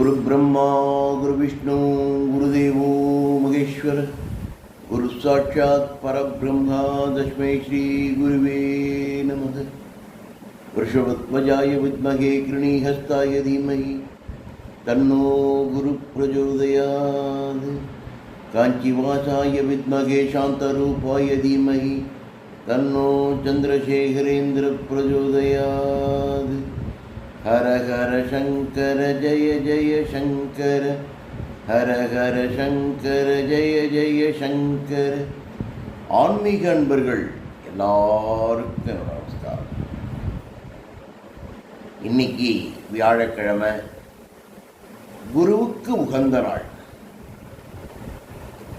गुरु ब्रह्मा गुरु विष्णु गुरुदेवो महेश्वर गुरु साक्षात् परब्रह्मा तस्मै श्री गुरुवे नमः। वृषभध्वजाय विद्महे कृणीहस्ताय धीमहि तन्नो गुरु प्रचोदयात्। काञ्चीवासाय विद्महे शान्तरूपाय धीमहि तन्नो चन्द्रशेखरेन्द्र प्रचोदयात्। हर हर शंकर जय जय शंकर, हर हर शंकर जय जय शंकर। ஆன்மீக அன்பர்கள் எல்லாருக்கும் நமஸ்காரம். இன்னைக்கு வியாழக்கிழமை, குருவுக்கு உகந்த நாள்.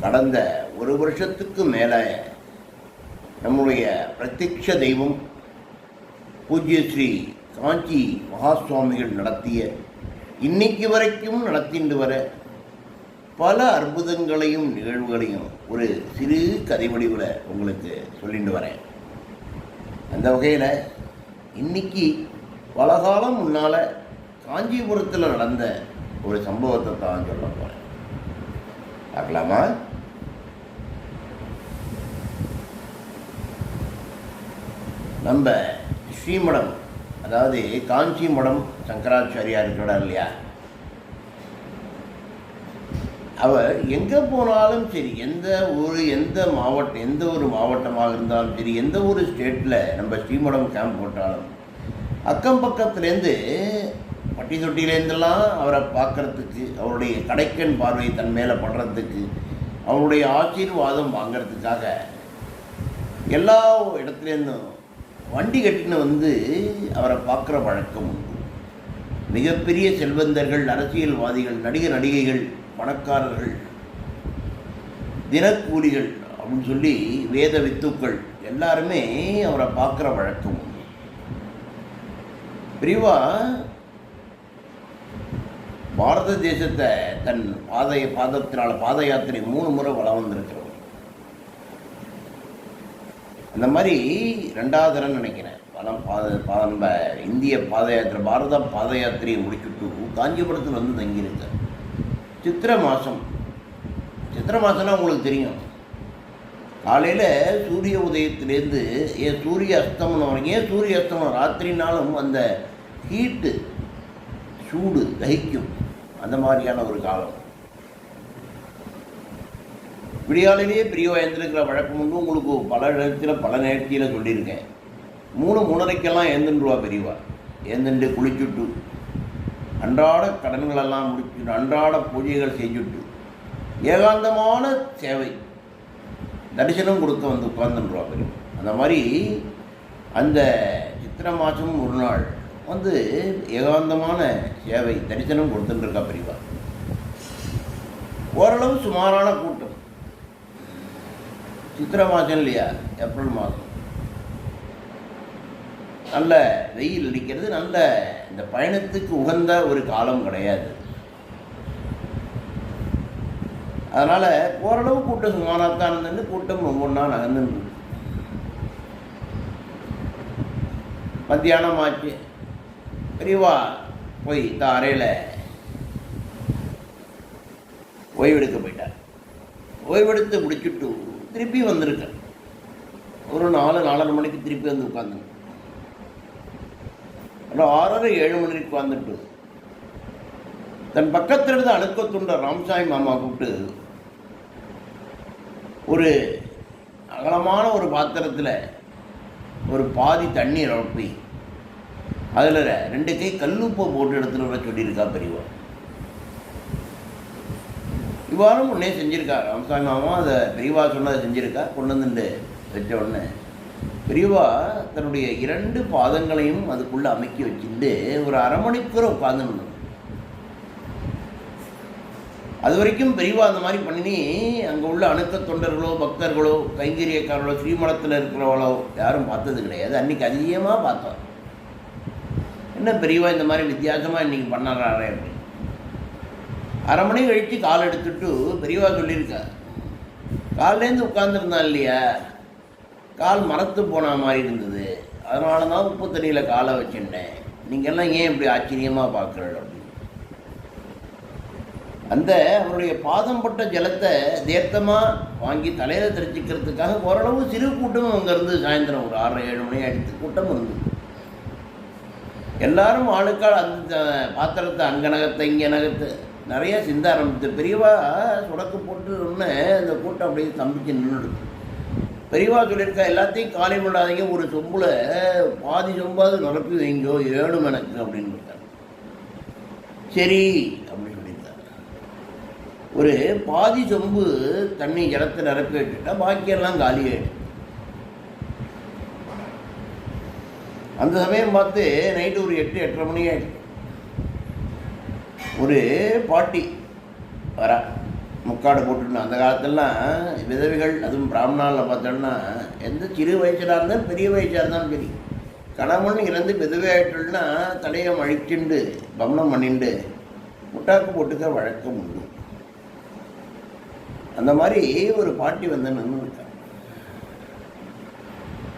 கடந்த ஒரு வருஷத்துக்கு மேலே நம்முடைய பிரத்யக்ஷ தெய்வம் பூஜ்ய ஸ்ரீ காஞ்சி மகாசுவாமிகள் நடத்திய, இன்னைக்கு வரைக்கும் நடத்திட்டு வர பல அற்புதங்களையும் நிகழ்வுகளையும் ஒரு சிறு கதை வடிவில் உங்களுக்கு சொல்லிட்டு வரேன். அந்த வகையில் இன்னைக்கு பல காலம் முன்னால் காஞ்சிபுரத்தில் நடந்த ஒரு சம்பவத்தை தான் சொல்ல போகிறேன். பார்க்கலாமா? நம்ம ஸ்ரீமடம், அதாவது காஞ்சி மடம் சங்கராச்சாரியா இருக்கிறார் இல்லையா, அவர் எங்கே போனாலும் சரி, எந்த ஒரு மாவட்டமாக இருந்தாலும் சரி, எந்த ஒரு ஸ்டேட்டில் நம்ம ஸ்ரீமடம் கேம்ப் போட்டாலும் அக்கம் பக்கத்துலேருந்து பட்டி தொட்டியிலேருந்தெல்லாம் அவரை பார்க்குறதுக்கு, அவருடைய கடைக்கண் பார்வை தன் மேலே படுறதுக்கு, அவருடைய ஆசீர்வாதம் வாங்கிறதுக்காக எல்லா இடத்துலேருந்தும் வண்டி கட்டின்னு வந்து அவரை பார்க்குற வழக்கம் உண்டு. மிகப்பெரிய செல்வந்தர்கள், அரசியல்வாதிகள், நடிகைகள், பணக்காரர்கள், தினக்கூலிகள் அப்படின்னு சொல்லி வேத வித்துக்கள் எல்லாருமே அவரை பார்க்குற வழக்கம் உண்டு. பிரிவா பாரத தேசத்தை தன் பாதத்தினால் பாத யாத்திரை 3 முறை வளம் வந்திருக்கிறோம். அந்த மாதிரி 2வது தடவை நினைக்கிறேன் நம்ம இந்திய பாத யாத்திரை, பாரத பாத யாத்திரையை முடிச்சுட்டு காஞ்சிபுரத்தில் வந்து தங்கியிருக்க. சித்திரை மாதம்னா உங்களுக்கு தெரியும், காலையில் சூரிய உதயத்திலேருந்து சூரிய அஸ்தமனம் வரைக்கும், சூரிய அஸ்தமனம் ராத்திரினாலும் அந்த ஹீட்டு, சூடு தகிக்கும். அந்த மாதிரியான ஒரு காலம். விடியாலையிலேயே பெரியவா எழுந்திருக்கிற வழக்கம் உண்டு. உங்களுக்கு பல நேரத்தில் சொல்லியிருக்கேன். 3:30க்கெல்லாம் எழுந்துருவா பெரியவா. எழுந்துட்டு குளிச்சுட்டு அன்றாட கடன்களெல்லாம் முடிச்சுட்டு அன்றாட பூஜைகள் செஞ்சுட்டு ஏகாந்தமான சேவை தரிசனம் கொடுக்க வந்து உட்கார்ந்துருவா பெரியவா. அந்த மாதிரி அந்த சித்திரை மாதம் ஒரு நாள் வந்து ஏகாந்தமான சேவை தரிசனம் கொடுத்துட்டு இருக்கா பெரியவா. ஓரளவு சுமாரான கூட்டம். சித்திரை மாதம் இல்லையா, ஏப்ரல் மாதம், நல்ல வெயில் அடிக்கிறது. நல்ல இந்த பயணத்துக்கு உகந்த ஒரு காலம் கிடையாது. அதனால் ஓரளவு கூட்டம் சுமாராகத்தான் இருந்துட்டு கூட்டம் ஒவ்வொன்றா நகர்ந்து. மத்தியானம் ஆச்சு. பெரியவா போய் அறையில் ஓய்வெடுக்க போயிட்டார். ஓய்வெடுத்து முடிச்சுட்டு திருப்பி வந்திருக்கேன். ஒரு 4:30 மணிக்கு திருப்பி வந்து உட்காந்து 6:30-7 மணிக்கு உட்காந்துட்டு தன் பக்கத்தில் இருந்து அணுக்கத்துண்ட ராமசாமி மாமா கூப்பிட்டு ஒரு அகலமான ஒரு பாத்திரத்தில் ஒரு பாதி தண்ணீர் நிரப்பி அதில் 2 கை கல்லுப்பை போட்டு எடுத்துகிட்டு வர சொல்லியிருக்கா பெரியவா. இவ்வாறும் முன்னே செஞ்சுருக்கா ராமசாமி மாமா. அதை பெரியவா சொன்னதை செஞ்சுருக்கா. கொண்டு வந்துட்டு வச்ச உடனே பெரியவா தன்னுடைய 2 பாதங்களையும் அதுக்குள்ளே அமைக்கி வச்சுட்டு ஒரு 1/2 மணிக்கூர் உட்காந்துன்னு. அது வரைக்கும் பெரியவா அந்த மாதிரி பண்ணி அங்கே உள்ள அணுக்க தொண்டர்களோ, பக்தர்களோ, கைங்கரியக்காரர்களோ, ஸ்ரீமடத்தில் இருக்கிறவளோ யாரும் பார்த்தது கிடையாது. அன்றைக்கி அதிகமாக பார்த்தோம். என்ன பெரியவா இந்த மாதிரி வித்தியாசமாக இன்றைக்கி பண்ணாரே அப்படின்னு. 1/2 மணி கழித்து கால் எடுத்துட்டு பெரியவா சொல்லியிருக்கா, காலிலேருந்து உட்காந்துருந்தான் இல்லையா, கால் மரத்து போன மாதிரி இருந்தது, அதனால தான் உப்பு தண்ணியில் காலை வச்சுட்டேன். நீங்கள்லாம் ஏன் இப்படி ஆச்சரியமாக பார்க்குறீங்க அப்படின்னு. அந்த அவருடைய பாதம் பட்ட ஜலத்தை தேர்த்தமாக வாங்கி தலையில் தெரிச்சிக்கிறதுக்காக ஓரளவு சிறு கூட்டமும் அங்கேருந்து சாயந்தரம் ஒரு 6-7 மணி ஆயிடுத்து கூட்டம் இருந்தது. எல்லாரும் ஆளுக்கால் அந்த பாத்திரத்தை அங்கே நகத்தை இங்கே நகத்தை நிறைய சிந்த ஆரம்பித்து பெரியவா சுடக்கு போட்டுன்னு அந்த கூட்டம் அப்படியே தம்பிச்சு நின்றுடுது. பெரியவா சொல்லியிருக்கா, எல்லாத்தையும் காலி பண்ணாதீங்க, ஒரு சொம்பில் பாதி சொம்பாவது நிரப்பி வைங்கோ, ஏழும் எனக்கு அப்படின்னு இருக்காங்க. சரி அப்படின்னு சொல்லியிருக்காங்க. ஒரு பாதி சொம்பு தண்ணி ஜலத்தை நிரப்பி வச்சுட்டா பாக்கியெல்லாம் காலியாயிடும். அந்த சமயம் பார்த்து நைட்டு ஒரு 8-8:30 மணி ஆயிடுச்சு. ஒரு பாட்டி வரா, முக்காடு போட்டுன்னு. அந்த காலத்திலலாம் விதவைகள், அதுவும் பிராமணாவில் பார்த்தோன்னா எந்த சிறு வயசாக இருந்தாலும் பெரிய வயசாக இருந்தாலும் சரி, கணவன் இறந்து விதவை ஆகிட்டோம்னா தலையை அழிச்சுண்டு பவனம் பண்ணிண்டு முட்டாக்கு போட்டுக்க வழக்கம் உண்டு. அந்த மாதிரி ஒரு பாட்டி வந்து நின்று இருக்காங்க.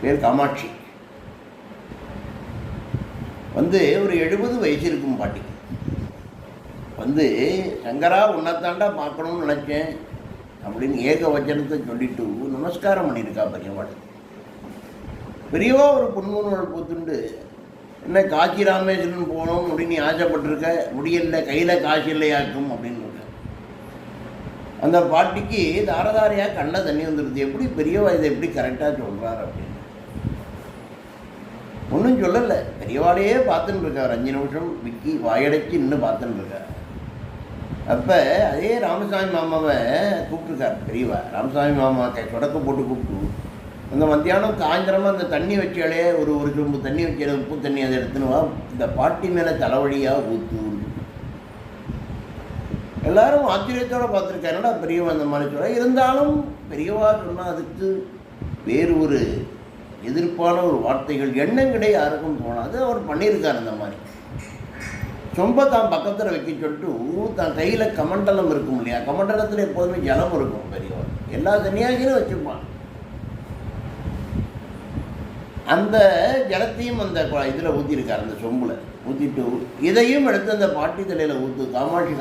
பேர் காமாட்சி. வந்து ஒரு 70 வயசு இருக்கும் பாட்டி. வந்து சங்கரா உன்னைத்தாண்டா பார்க்கணும்னு நினச்சேன் அப்படின்னு ஏக வச்சனத்தை சொல்லிட்டு நமஸ்காரம் பண்ணியிருக்கா பெரியவாள். பெரியவா ஒரு பொன்மூணல் பூத்துண்டு, என்ன காசி ராமேஸ்வரன் போகணும் அப்படின்னு ஆசைப்பட்டிருக்க, முடியல, கையில் காசு இல்லையாக்கும் அப்படின்னு இருக்க. அந்த பாட்டிக்கு தாரதாரியாக கண்ணை தண்ணி வந்துடுது. எப்படி பெரியவா இதை எப்படி கரெக்டாக சொல்கிறார் அப்படின்னு ஒன்றும் சொல்லலை. பெரியவாளையே பார்த்துன்னு இருக்கார். 5 நிமிஷம் விக்கி வாயடைச்சு இன்னும் பார்த்துன்னு இருக்கார். அப்போ அதே ராமசாமி மாமாவை கூப்பிட்டுருக்கார் பெரியவா. ராமசாமி மாமா சொடக்க போட்டு கூப்பிட்டு, அந்த மத்தியானம் சாயந்தரமாக அந்த தண்ணி வச்சாலே ஒரு சொம்பு தண்ணி வச்சாலே உப்பு தண்ணி அதை எடுத்துன்னு வா, இந்த பாட்டி மேலே தலைவழியாக ஊற்று. எல்லாரும் ஆச்சரியத்தோடு பார்த்துருக்காரு, என்னடா பெரியவா அந்த மாதிரி சொல்ல. இருந்தாலும் பெரியவா சொன்னால் அதுக்கு வேறு ஒரு எதிர்ப்பான ஒரு வார்த்தைகள் எண்ணங்களே யாருக்கும் தோணாது. அவர் பண்ணியிருக்கார். அந்த மாதிரி சொம்ப தான் பக்கத்தில் வைக்க சொல்லிட்டு தான் கையில் கமண்டலம் இருக்கும் இல்லையா, கமண்டலத்தில் எப்போதுமே ஜலம் இருக்கும். பெரியவர் எல்லா தனியாகிலும் வச்சுப்பான். அந்த ஜலத்தையும் அந்த இதில் ஊற்றிருக்கார், அந்த சொம்பில் ஊற்றிட்டு இதையும் எடுத்து அந்த பாட்டி தலையில் ஊற்று,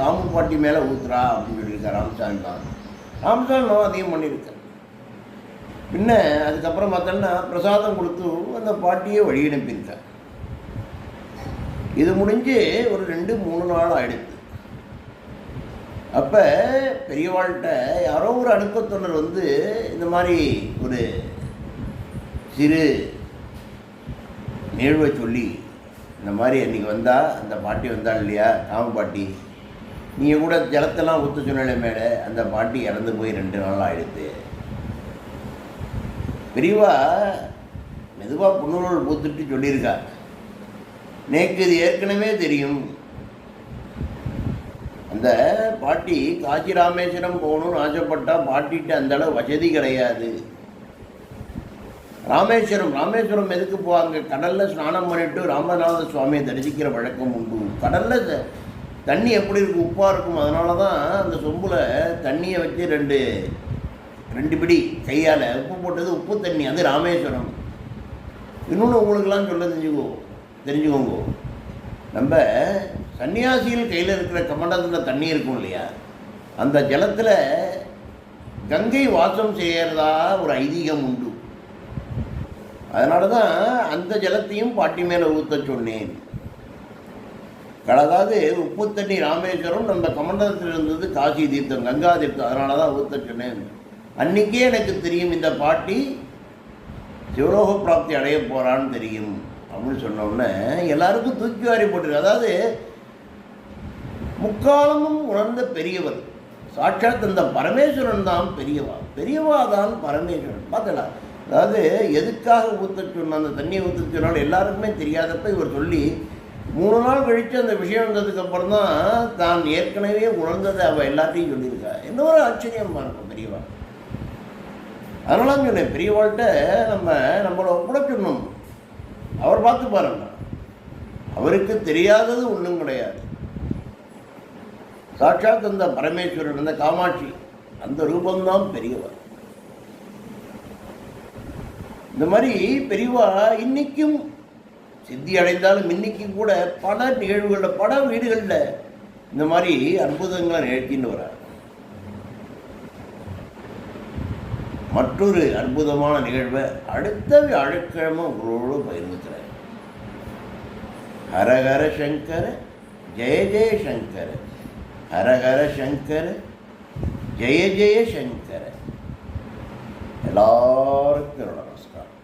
காமு பாட்டி மேலே ஊற்றுறா அப்படின்னு சொல்லியிருக்கார் ராமசாமி தான். ராமசாமி அதையும் பண்ணியிருக்கார். பின்ன அதுக்கப்புறம் பார்த்தோன்னா பிரசாதம் கொடுத்து அந்த பாட்டியை வழி அனுப்பியிருக்கார். இது முடிஞ்சு ஒரு 2-3 நாள் ஆகிடுது. அப்போ பெரியவாள்கிட்ட யாரோ ஒரு அணுக்கத்தொண்டர் வந்து இந்த மாதிரி ஒரு சிறு நிகழ்வை சொல்லி, இந்த மாதிரி அன்றைக்கி வந்தால் அந்த பாட்டி வந்தாள் இல்லையா, காம பாட்டி, நீங்கள் கூட ஜலத்தெல்லாம் ஊற்ற சொன்னாலே மேலே அந்த பாட்டி இறந்து போய் 2 நாள் ஆகிடுது. பெரியவா மெதுவாக புண்ணுரோல் பூத்துட்டு சொல்லியிருக்கா, நேக்கு இது ஏற்கனவே தெரியும், அந்த பாட்டி காசி ராமேஸ்வரம் போகணும்னு ஆசைப்பட்டா பாட்டிகிட்ட அந்தளவு வசதி கிடையாது. ராமேஸ்வரம் எதுக்கு போவாங்க, கடலில் ஸ்நானம் பண்ணிவிட்டு ராமநாத சுவாமியை தரிசிக்கிற வழக்கம் உண்டு. கடலில் தண்ணி எப்படி இருக்கும், உப்பாக இருக்கும். அதனால தான் அந்த சொம்பில் தண்ணியை வச்சு 2 பிடி கையால் உப்பு போட்டது உப்பு தண்ணி, அது ராமேஸ்வரம். இன்னொன்று உங்களுக்கெல்லாம் சொல்ல தெரிஞ்சுக்கோங்க, நம்ம சன்னியாசிகள் கையில் இருக்கிற கமண்டத்தில் தண்ணி இருக்கும் இல்லையா, அந்த ஜலத்தில் கங்கை வாசம் செய்கிறதா ஒரு ஐதீகம் உண்டு. அதனால தான் அந்த ஜலத்தையும் பாட்டி மேலே ஊற்ற சொன்னேன். அதாவது உப்பு தண்ணி ராமேஸ்வரம், நம்ம கமண்டலத்தில் இருந்தது காசி தீர்த்தம், கங்கா தீர்த்தம். அதனால தான் ஊற்ற சொன்னேன். அன்றைக்கே எனக்கு தெரியும் இந்த பாட்டி சிவலோக பிராப்தி அடைய போகிறான்னு தெரியும் அப்படின்னு சொன்னோடனே எல்லாருக்கும் தூக்கி வாரி போட்டிருக்கு. அதாவது முக்காலமும் உணர்ந்த பெரியவர் சாட்சாத் அந்த பரமேஸ்வரன் தான் பெரியவா தான் பரமேஸ்வரன். பார்க்கலாம், அதாவது எதுக்காக ஊற்ற சொன்ன அந்த தண்ணியை ஊற்ற சொன்னாலும் எல்லாருக்குமே தெரியாதப்ப இவர் சொல்லி 3 நாள் கழித்து அந்த விஷயம் வந்ததுக்கப்புறம் தான் தான் ஏற்கனவே உணர்ந்ததை அவள் எல்லாத்தையும் சொல்லியிருக்கா. இன்னொரு ஆச்சரியமாக இருக்கும் பெரியவா. அதனால சொன்னேன், பெரியவாள்கிட்ட நம்மளை ஒப்படைச்சிடணும், அவர் பார்த்து பாருங்க, அவருக்கு தெரியாதது ஒன்றும் கிடையாது. சாட்சாத் அந்த பரமேஸ்வரன், அந்த காமாட்சி, அந்த ரூபம்தான் பெரியவா. இந்த மாதிரி பெரியவா இன்னைக்கும் சித்தி அடைந்தாலும் இன்னைக்கும் கூட பல நிகழ்வுகளில், பல வீடுகளில் இந்த மாதிரி அற்புதங்களை நிகழ்த்தின்னு வரார். மற்றொரு அற்புதமான நிகழ்வை அடுத்த வியாழக்கிழமை உங்களோடு பகிர்ந்துக்கிறேன். ஹரஹர சங்கர ஜெய ஜெய சங்கர, ஹரஹர சங்கர ஜெய ஜெய சங்கர. எல்லாருக்கும் நமஸ்காரம்.